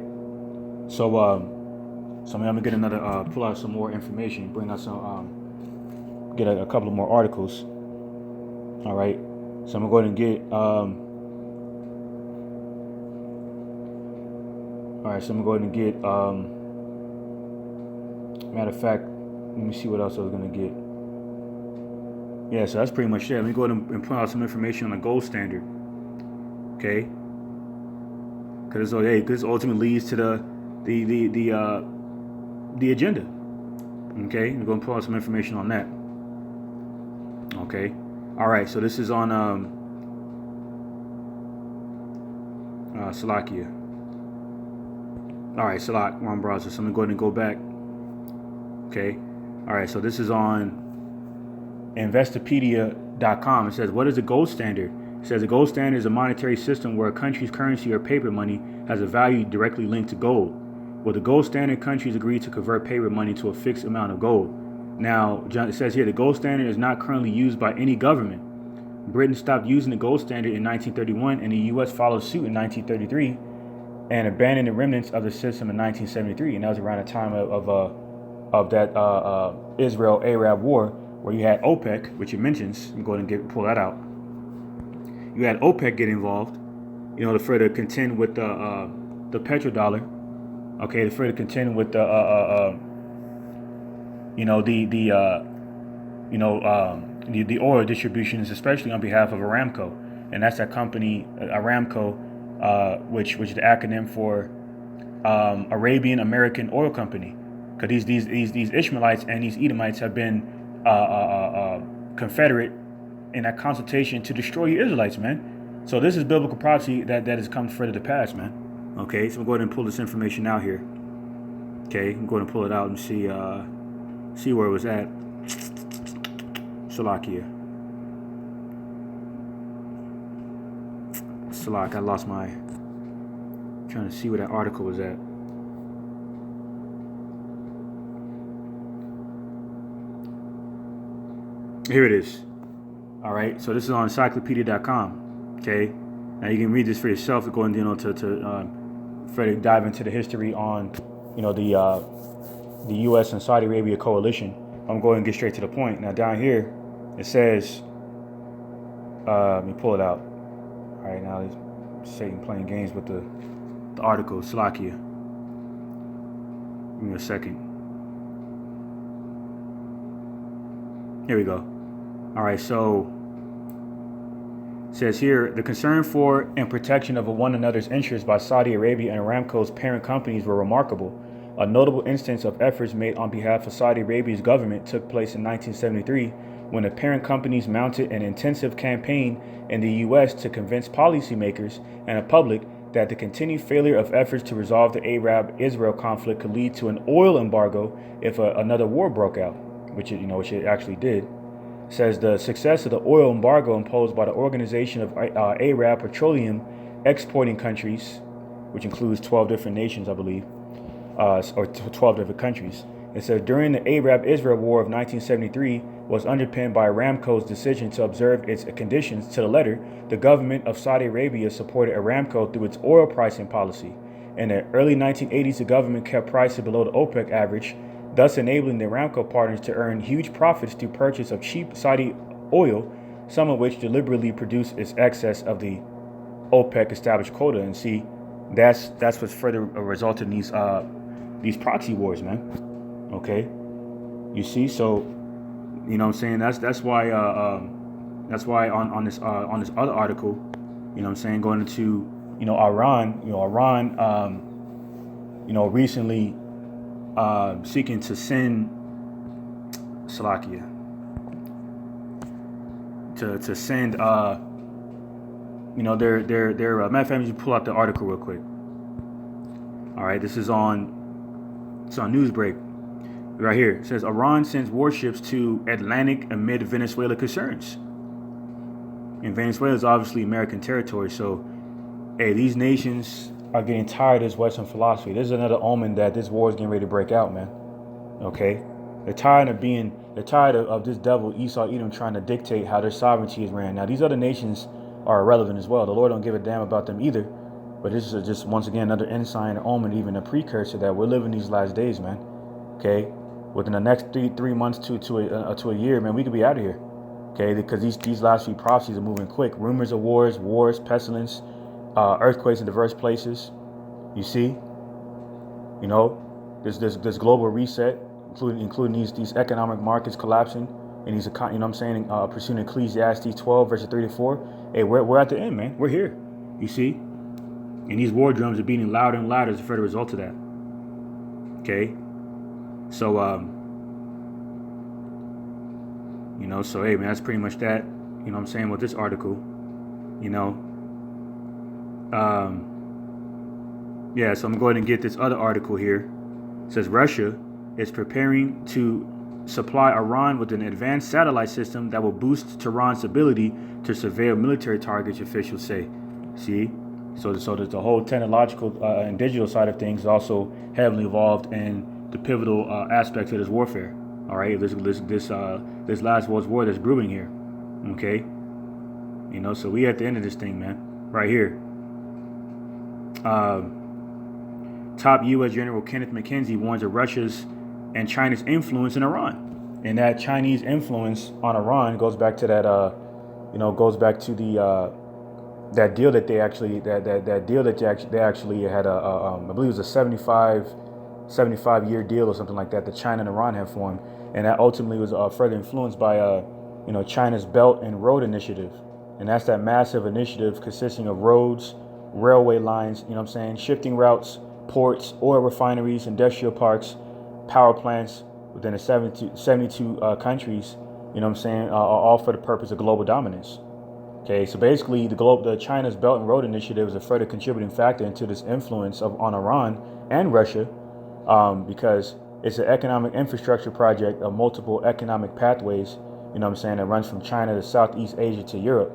so I'm gonna get another pull out some more information, bring out some get a couple of more articles. All right, so I'm gonna go ahead and get All right, so I'm going to go ahead and get, matter of fact, let me see what else I was going to get. Yeah, so that's pretty much it. Let me go ahead and put out some information on the gold standard. Okay, because this ultimately leads to the agenda. Okay, I'm going to put out some information on that. Okay, all right. So this is on Slovakia. All right, Salak, we're on browser. So I'm going to go ahead and go back. Okay, all right. So this is on Investopedia.com. It says, what is the gold standard? It says the gold standard is a monetary system where a country's currency or paper money has a value directly linked to gold. With the gold standard, countries agree to convert paper money to a fixed amount of gold. Now, it says here, the gold standard is not currently used by any government. Britain stopped using the gold standard in 1931, and the U.S. followed suit in 1933 and abandoned the remnants of the system in 1973. And that was around the time of that Israel-Arab war, where you had OPEC, which it mentions. I'm going to pull that out. You had OPEC get involved, to further contend with the petrodollar. Okay, to further contend with the oil distributions, especially on behalf of Aramco, and that's that company Aramco, which is the acronym for Arabian American Oil Company, because these Ishmaelites and these Edomites have been confederate in that consultation to destroy you Israelites, man. So this is biblical prophecy that has come further to pass, man. Okay, so we'll go ahead and pull this information out here. Okay, I'm going to pull it out and see where it was at. Slovakia. Slovakia. I lost my. Trying to see where that article was at. Here it is. All right, so this is on encyclopedia.com. Okay, now you can read this for yourself to go and to further dive into the history on the U.S. and Saudi Arabia coalition. I'm going to get straight to the point. Now down here it says, let me pull it out. All right, now there's Satan playing games with the article. Slovakia. Give me a second. Here we go. All right, so it says here, the concern for and protection of one another's interests by Saudi Arabia and Aramco's parent companies were remarkable. A notable instance of efforts made on behalf of Saudi Arabia's government took place in 1973 when the parent companies mounted an intensive campaign in the U.S. to convince policymakers and the public that the continued failure of efforts to resolve the Arab-Israel conflict could lead to an oil embargo if another war broke out, which it actually did. Says the success of the oil embargo imposed by the Organization of Arab Petroleum Exporting Countries, which includes 12 different nations, I believe, or 12 different countries. It says during the Arab-Israel War of 1973 was underpinned by Aramco's decision to observe its conditions to the letter. The government of Saudi Arabia supported Aramco through its oil pricing policy. In the early 1980s, the government kept prices below the OPEC average, thus enabling the Aramco partners to earn huge profits through purchase of cheap Saudi oil, some of which deliberately produced its excess of the OPEC established quota. And see, that's what's further resulted in these proxy wars, man. Okay, you see, so what I'm saying, that's why on this other article, what I'm saying, going into Iran, recently seeking to send Slovakia to send their matter of fact, you pull out the article real quick. All right, it's on Newsbreak right here. It says Iran sends warships to Atlantic amid Venezuela concerns. And Venezuela is obviously American territory, so hey, these nations are getting tired of this Western philosophy. This is another omen that this war is getting ready to break out, man. Okay, they're tired of this devil Esau, Edom, trying to dictate how their sovereignty is ran. Now these other nations are irrelevant as well. The Lord don't give a damn about them either. But this is just once again another ensign or omen, even a precursor that we're living these last days, man. Okay, within the next three months to a year, man, we could be out of here. Okay, because these last few prophecies are moving quick. Rumors of wars, pestilence, earthquakes in diverse places. You see, You know, this global reset, including these economic markets collapsing, and these, you know what I'm saying, pursuing Ecclesiastes 12 verses 3 to 4. Hey, we're at the end, man. We're here. You see, and these war drums are beating louder and louder as a further result of that. Okay, so you know, so hey, man, that's pretty much that. You know what I'm saying, with this article. You know, yeah. So I'm going to get this other article here. It says Russia is preparing to supply Iran with an advanced satellite system that will boost Tehran's ability to surveil military targets, officials say. See? So there's the whole technological and digital side of things is also heavily involved in the pivotal aspects of this warfare. All right, this last world's war that's brewing here. Okay? You know, so we at the end of this thing, man. Right here. Top U.S. General Kenneth McKenzie warns of Russia's and China's influence in Iran. And that Chinese influence on Iran goes back to that, goes back to the that deal that they actually they actually had I believe it was a 75-year deal or something like that China and Iran have formed, and that ultimately was further influenced by China's Belt and Road Initiative, and that's that massive initiative consisting of roads, railway lines, you know what I'm saying, shifting routes, ports, oil refineries, industrial parks, power plants within the 72 countries, you know what I'm saying, all for the purpose of global dominance. Okay, so basically the China's Belt and Road Initiative is a further contributing factor into this influence on Iran and Russia, because it's an economic infrastructure project of multiple economic pathways, you know what I'm saying, that runs from China to Southeast Asia to Europe,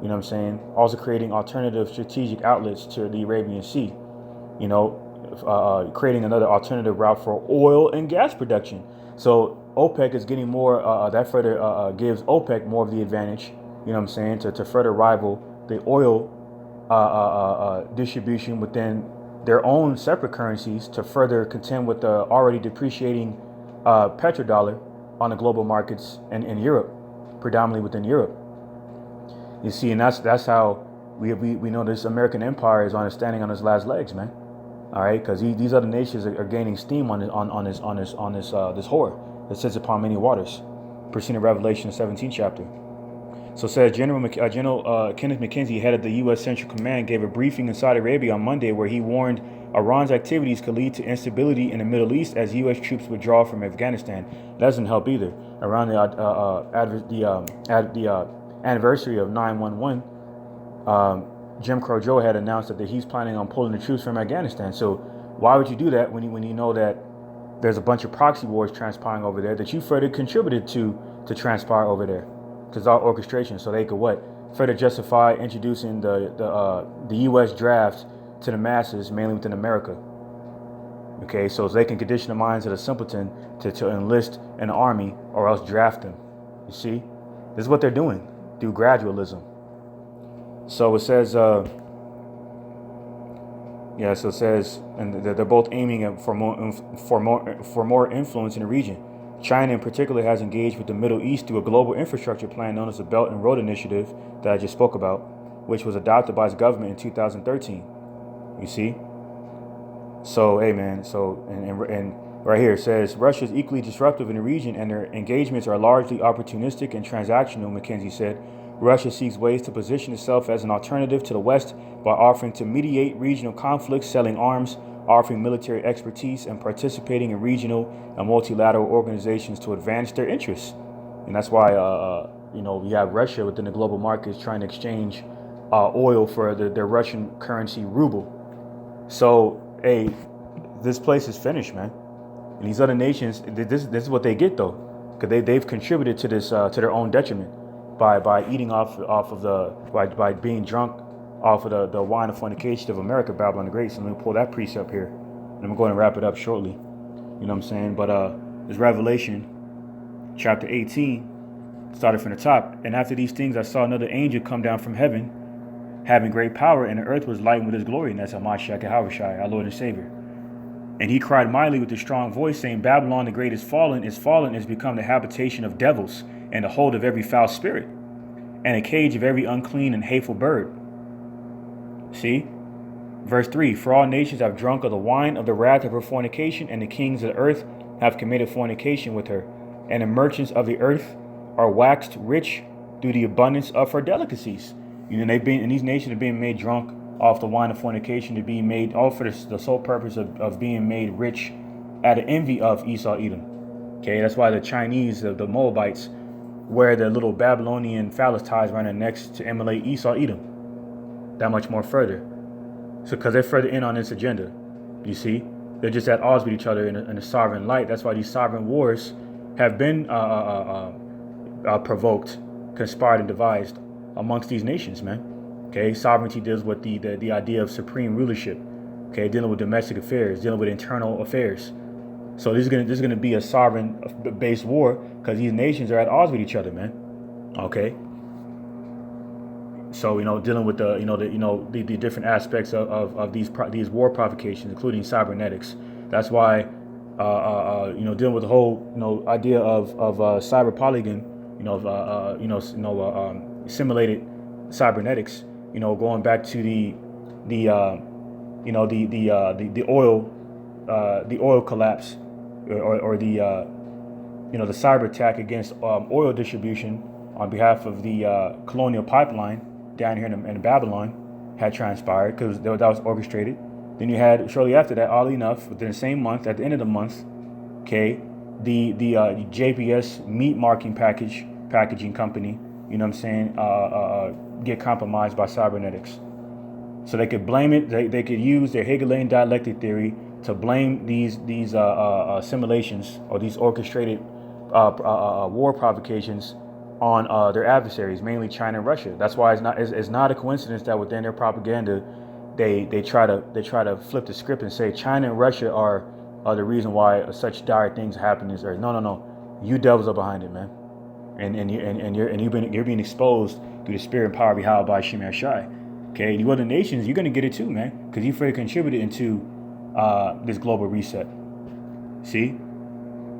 you know what I'm saying, also creating alternative strategic outlets to the Arabian Sea, you know, creating another alternative route for oil and gas production. So OPEC is getting more, that further gives OPEC more of the advantage, you know what I'm saying, to further rival the oil distribution within their own separate currencies to further contend with the already depreciating petrodollar on the global markets and in Europe, predominantly within Europe. You see, and that's how we know this American empire is standing on its last legs, man. All right, because these other nations are gaining steam on this whore that sits upon many waters, pursuing Revelation 17 chapter. So says General Kenneth McKenzie, head of the U.S. Central Command, gave a briefing in Saudi Arabia on Monday where he warned Iran's activities could lead to instability in the Middle East as U.S. troops withdraw from Afghanistan. That doesn't help either. Around the anniversary of 9/11, Jim Crow Joe had announced that he's planning on pulling the troops from Afghanistan. So why would you do that when you know that there's a bunch of proxy wars transpiring over there that you further contributed to transpire over there? Because our orchestration, so they could further justify introducing the U.S. draft to the masses, mainly within America. Okay, so they can condition the minds of the simpleton to enlist an army or else draft them. You see, this is what they're doing through gradualism. So it says, and they're both aiming for more influence in the region. China in particular has engaged with the Middle East through a global infrastructure plan known as the Belt and Road Initiative that I just spoke about, which was adopted by its government in 2013. You see? So, hey man, and right here it says Russia is equally disruptive in the region and their engagements are largely opportunistic and transactional, McKenzie said. Russia seeks ways to position itself as an alternative to the West by offering to mediate regional conflicts, selling arms, offering military expertise, and participating in regional and multilateral organizations to advance their interests. And that's why, we have Russia within the global markets trying to exchange oil for their Russian currency ruble. So, hey, this place is finished, man. And these other nations, this is what they get though, because they've contributed to this to their own detriment by eating by being drunk off of the wine of fornication of America, Babylon the Great. So let me pull that precept here, and I'm going to wrap it up shortly. You know what I'm saying? But this Revelation chapter 18 started from the top. And after these things, I saw another angel come down from heaven, having great power, and the earth was lightened with his glory. And that's YAHAWAH, our Lord and Savior. And he cried mightily with a strong voice, saying, Babylon the Great is fallen, is become the habitation of devils, and the hold of every foul spirit, and a cage of every unclean and hateful bird. See? Verse 3, for all nations have drunk of the wine of the wrath of her fornication, and the kings of the earth have committed fornication with her, and the merchants of the earth are waxed rich through the abundance of her delicacies. And these nations are being made drunk off the wine of fornication, to be made all for the sole purpose of being made rich out of envy of Esau, Edom. Okay, that's why the Chinese, the Moabites, wear their little Babylonian phallus ties around their necks to emulate Esau, Edom. That much more further. So, because they're further in on this agenda, you see, they're just at odds with each other in a sovereign light. That's why these sovereign wars have been provoked, conspired, and devised amongst these nations, man. Okay, sovereignty deals with the idea of supreme rulership. Okay, dealing with domestic affairs, dealing with internal affairs. So this is gonna be a sovereign-based war because these nations are at odds with each other, man. Okay. So dealing with the different aspects of these war provocations, including cybernetics. That's why dealing with the whole idea of cyber Polygon, simulated cybernetics. Going back to the oil collapse, or the cyber attack against oil distribution on behalf of the colonial pipeline down here in Babylon had transpired, because that was orchestrated. Then you had, shortly after that, oddly enough, within the same month, at the end of the month, okay, the JPS meat marking packaging company, get compromised by cybernetics. So they could blame it. They could use their Hegelian dialectic theory to blame these simulations or these orchestrated war provocations on their adversaries, mainly China and Russia. That's why it's not a coincidence that within their propaganda, they try to flip the script and say China and Russia are the reason why such dire things happen in this earth. No, you devils are behind it, man, and you're being exposed through the spirit and power of YAHAWAH BAHASHAM YAHAWASHI. Okay, you other nations, you're gonna get it too, man, because you further contributed into this global reset. See?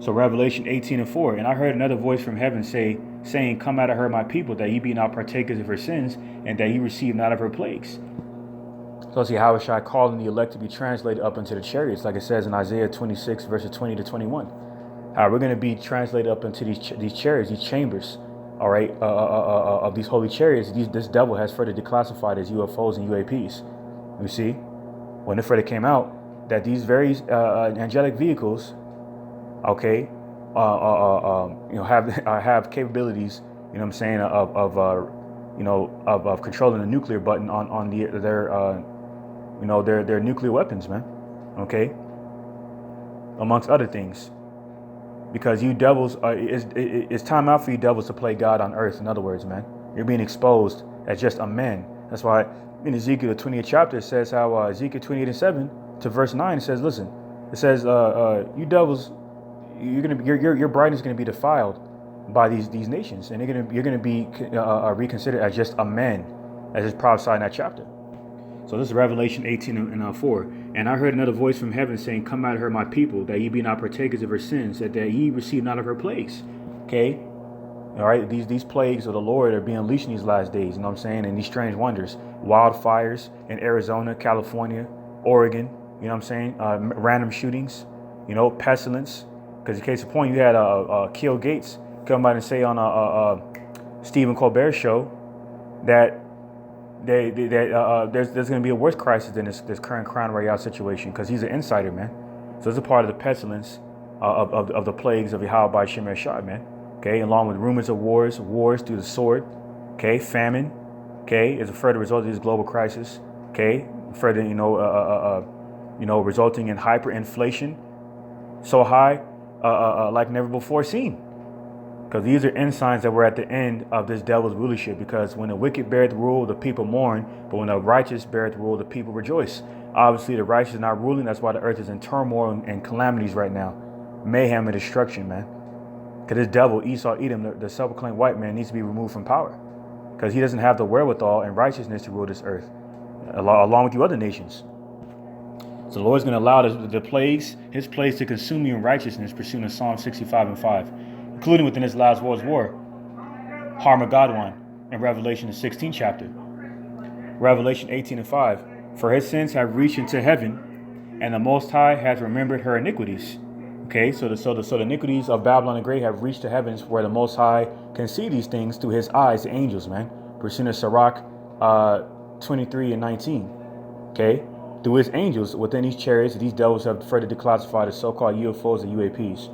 So Revelation 18:4, and I heard another voice from heaven saying, come out of her, my people, that ye be not partakers of her sins, and that ye receive not of her plagues. So it's Yahawashi calling the elect to be translated up into the chariots, like it says in Isaiah 26, verses 20 to 21. We're going to be translated up into these chariots, these chambers, all right, of these holy chariots. This devil has further declassified as UFOs and UAPs. You see, when it further came out that these very angelic vehicles, okay, have capabilities, of controlling the nuclear button on their nuclear weapons, man. Okay, amongst other things, because you devils, it's time out for you devils to play God on earth. In other words, man, you're being exposed as just a man. That's why in Ezekiel, the 20th chapter, it says how Ezekiel 28:7 to verse 9, it says, listen, it says, you devils, your brightness is going to be defiled by these nations, and you're going to be reconsidered as just a man, as is prophesied in that chapter. So this is Revelation 18:4. And I heard another voice from heaven saying, come out of her, my people, that ye be not partakers of her sins, that ye receive not of her plagues. Okay, all right, these plagues of the Lord are being unleashed in these last days, you know what I'm saying, and these strange wonders, wildfires in Arizona, California, Oregon, you know what I'm saying, random shootings, pestilence. Because in case of point, you had Kill Gates come out and say on Stephen Colbert's show that there's going to be a worse crisis than this current Crown Royale situation, because he's an insider, man. So it's a part of the pestilence of the plagues of YAHAWAH BAHASHAM YAHAWASHI, man. Okay, along with rumors of wars through the sword. Okay, famine. Okay, is a further result of this global crisis. Okay, further resulting in hyperinflation, so high like never before seen. Because these are ensigns that we're at the end of this devil's rulership. Because when the wicked beareth rule, the people mourn. But when the righteous beareth rule, the people rejoice. Obviously, the righteous is not ruling. That's why the earth is in turmoil and calamities right now. Mayhem and destruction, man. Because this devil, Esau, Edom, the self-proclaimed white man, needs to be removed from power. Because he doesn't have the wherewithal and righteousness to rule this earth, along with you other nations. So the Lord's going to allow the plagues, his plagues, to consume you in righteousness, pursuing Psalm 65:5. Including within this last world's war, Harmageddon in Revelation the 16th chapter. Revelation 18:5. for his sins have reached into heaven, and the Most High has remembered her iniquities. Okay, so the iniquities of Babylon the Great have reached the heavens, where the Most High can see these things through his eyes, the angels, man. Percent of Sirach 23 and 19. Okay, through his angels within these chariots, these devils have further declassified as so-called UFOs and UAPs.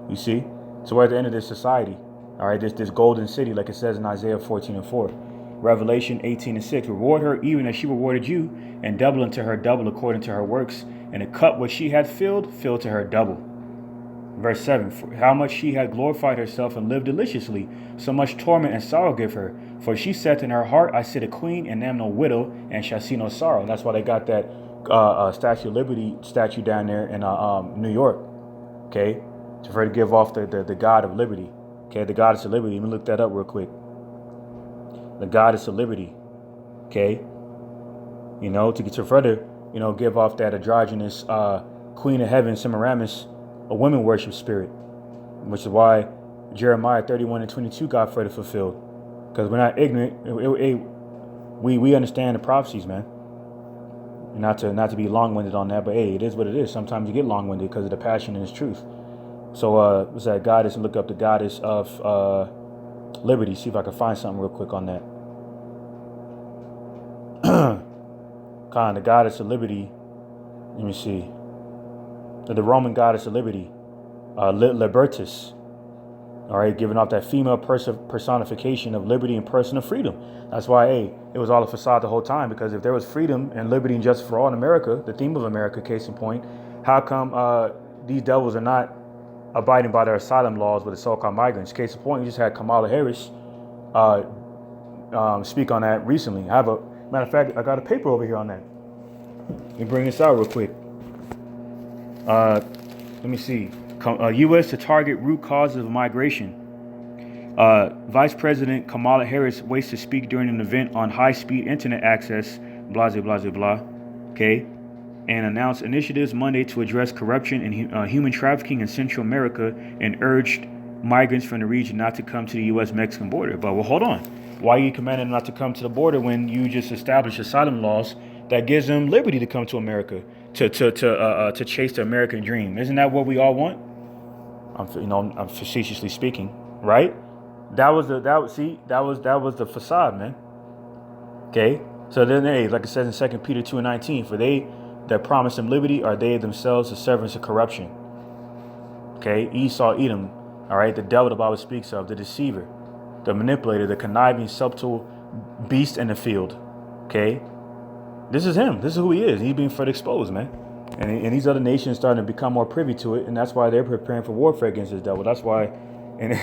You see, so we're at the end of this society. All right, this golden city, like it says in Isaiah 14 and 4. Revelation 18 and 6. Reward her even as she rewarded you, and double unto her double according to her works. And the cup which she had filled, fill to her double. Verse 7. For how much she had glorified herself and lived deliciously, so much torment and sorrow give her. For she said in her heart, I sit a queen and am no widow, and shall see no sorrow. And that's why they got that Statue of Liberty statue down there in New York. Okay, to further give off the God of Liberty. Okay, the Goddess of Liberty. Let me look that up real quick. The Goddess of Liberty. Okay, you know, to further, you know, give off that androgynous Queen of Heaven, Semiramis, a women worship spirit, which is why Jeremiah 31 and 22 got further fulfilled. Because we're not ignorant. We understand the prophecies, man. Not to be long-winded on that, but hey, it is what it is. Sometimes you get long-winded because of the passion and its truth. So what's that goddess? And look up the Goddess of Liberty. See if I can find something real quick on that. The Goddess of Liberty. Let me see. The Roman Goddess of Liberty, Libertas. All right, giving off that female personification of liberty and personal freedom. That's why, hey, it was all a facade the whole time. Because if there was freedom and liberty and justice for all in America, the theme of America, case in point, how come these devils are not abiding by their asylum laws with the so-called migrants? Case in point, you just had Kamala Harris speak on that recently. Matter of fact, I got a paper over here on that. Let me bring this out real quick. Let me see. U.S. to target root causes of migration. Vice President Kamala Harris waits to speak during an event on high-speed internet access, blah, blah, blah, blah, okay, and announced initiatives Monday to address corruption and human trafficking in Central America, and urged migrants from the region not to come to the U.S.-Mexican border. But, well, hold on. Why are you commanding them not to come to the border when you just established asylum laws that gives them liberty to come to America, to chase the American dream? Isn't that what we all want? I'm facetiously speaking, right? That was the facade, man. Okay, so then like it says in 2 Peter 2 and 19, for they that promise them liberty are they themselves the servants of corruption. Okay, Esau, Edom, all right, the devil the Bible speaks of, the deceiver, the manipulator, the conniving, subtle beast in the field. Okay, this is him. This is who he is. He's being further exposed, man. And these other nations starting to become more privy to it, and that's why they're preparing for warfare against this devil. That's why, and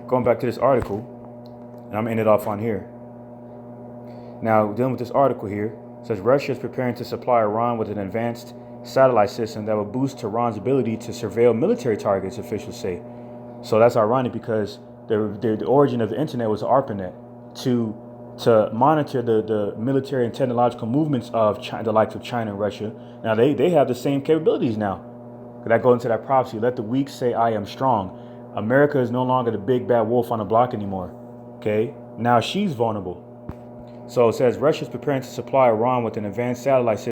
going back to this article, and I'm ending it off on here. Now, dealing with this article here, it says Russia is preparing to supply Iran with an advanced satellite system that will boost Tehran's ability to surveil military targets, officials say. So that's ironic because the origin of the internet was ARPANET to monitor the military and technological movements of China, the likes of China and Russia. Now they have the same capabilities now. That goes into that prophecy. Let the weak say I am strong. America is no longer the big bad wolf on the block anymore. Okay, now she's vulnerable. So it says Russia is preparing to supply Iran with an advanced satellite system